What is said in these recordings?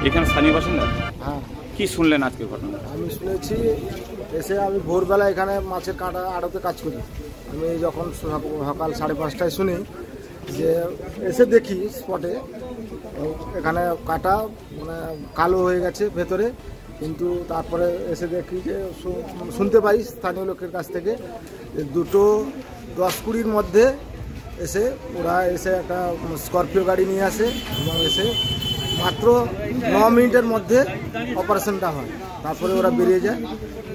এখানে স্থানীয় বাসিন্দা? হ্যাঁ। কি শুনলেন আজকে ঘটনা? আমি শুনেছি, আমি ভোরবেলা এখানে মাছের কাঁটা আড়তে কাজ করি। আমি যখন সকাল 5:30টায় শুনি যে এসে দেখি স্পটে এখানে কাটা মানে কালো হয়ে গেছে ভেতরে, কিন্তু তারপরে এসে দেখি যে শুনতে পাই স্থানীয় লোকের কাছ থেকে দুটো 10-20-র মধ্যে ওরা এসে একটা স্করপিও গাড়ি নিয়ে আসে এবং এসে মাত্র 9 মিনিটের মধ্যে অপারেশনটা হয়, তারপরে ওরা বেরিয়ে যায়।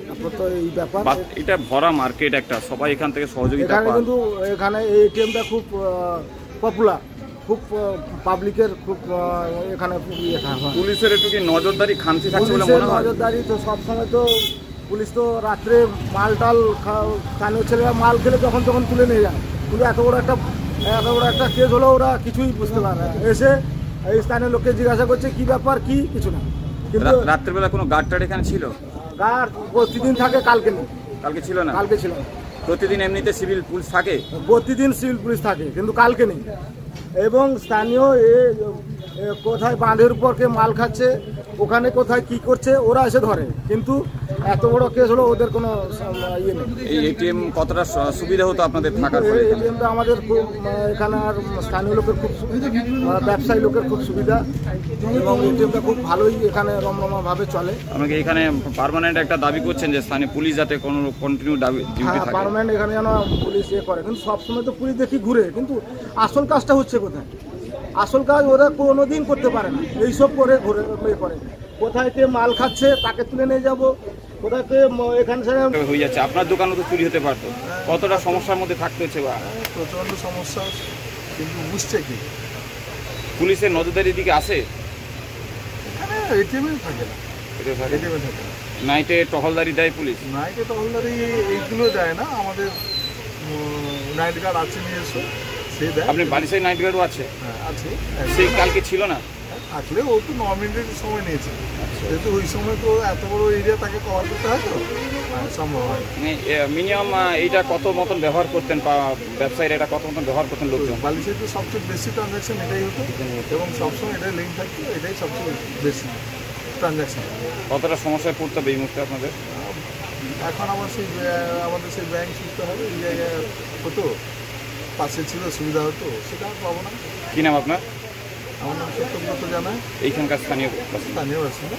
তারপর তো এই ব্যাপার, এটা ভরা মার্কেট একটা, সবাই এখান থেকে সহযোগিতা পায়। কিন্তু এখানে এই এটিএমটা খুব পপুলার, খুব পাবলিকের খুব এখানে পুলিশের একটু কি নজরদারি খামতি থাকছে বলে মনে হয়? নজরদারি তো সবসময় তো পুলিশ তো রাত্রে মাল টাল স্থানীয় ছেলেরা মাল খেলে তখন তুলে নিয়ে যায়, কিন্তু এত বড় একটা কেস হলো ওরা কিছুই বুঝতে পারে না। এসে এই স্থানীয় লোককে জিজ্ঞাসা করছে কি ব্যাপার, কি কিছু না। কিন্তু রাত্রেবেলা কোনো গার্ড এখানে ছিল? গার্ড প্রতিদিন থাকে, কালকে নেই। কালকে ছিল না? কালকে ছিল। প্রতিদিন এমনিতে সিভিল পুলিশ থাকে? প্রতিদিন সিভিল পুলিশ থাকে, কিন্তু কালকে নেই। এবং স্থানীয় কোথায় বাঁধের উপর কে মাল খাচ্ছে, ওখানে কোথায় কি করছে ওরা এসে ধরে, কিন্তু এত বড় কেস হলো ওদের কোনো ইয়ে নেই। এই এটিএম কতটা সুবিধা হতো আপনাদের থাকার পরে? এটিএমটা আমাদের খুব এখানে আর স্থানীয় লোকের খুব সুবিধা, ব্যবসায়ী লোকের খুব সুবিধা, এবং এটিএমটা খুব ভালোই এখানে রমরমাভাবে চলে। আমাকে এখানে পার্মানেন্ট একটা দাবি করছেন যে স্থানীয় পুলিশ যাতে কোনো কন্টিনিউ ডিউটি থাকে? পার্মানেন্ট এখানে যেন পুলিশ করে, কিন্তু সবসময় তো পুলিশ দেখি ঘুরে, কিন্তু আসল কাজটা হচ্ছে কোথায়? আসল কাজ ওরা কোনোদিন করতে পারে না, এইসব করে ঘুরে করে। কোথায় কে মাল খাচ্ছে তাকে তুলে নিয়ে যাবো, কোথায় কে এখানে হয়ে যাচ্ছে। আপনার দোকানও তো চুরি হতে পারতো, কতটা সমস্যার মধ্যে থাকতে হচ্ছে? বা প্রচণ্ড সমস্যা, কিন্তু বুঝছে কি পুলিশের নজরদারির দিকে আসে? এখানে এটিএমে থাকে না, এটিএমে থাকে না। নাইটে টহলদারি দেয় পুলিশ? নাইটে টহলদারি এইগুলো দেয় না, আমাদের নাইট গার্ড আছে, নিয়ে এসো সে দেয়। আপনি বালিশাই নাইট গার্ডও আছে? হ্যাঁ আছে। সেই কালকে ছিল না? থাকলে ও তো 9 মিনিটের সময় নিয়েছে, যেহেতু ওই সময় তো এত বড় এরিয়া তাকে কভার করতে হয়, তো সম্ভব হয়। মিনিমাম এইটা কত মতন ব্যবহার করতেন ব্যবসায়ীরা, এটা কত মতন ব্যবহার করতেন লোকজন? বালিশাই তো সবচেয়ে বেশি ট্রানজ্যাকশন এটাই হতো, এবং সবসময় এটাই লিঙ্ক থাকতো, এটাই সবচেয়ে বেশি ট্রানজ্যাকশন। কতটা সমস্যায় পড়তে হবে এই মুহূর্তে আপনাদের? এখন আবার আমাদের সেই ব্যাংক ছুটতে হবে, এই জায়গায় হতো পাশে ছিল, সুবিধা হতো, সেটা আর পাবো না। কী নাম আপনার? আমার নাম সত্যব্রত জানা, এইখানকার স্থানীয় বাসিন্দা।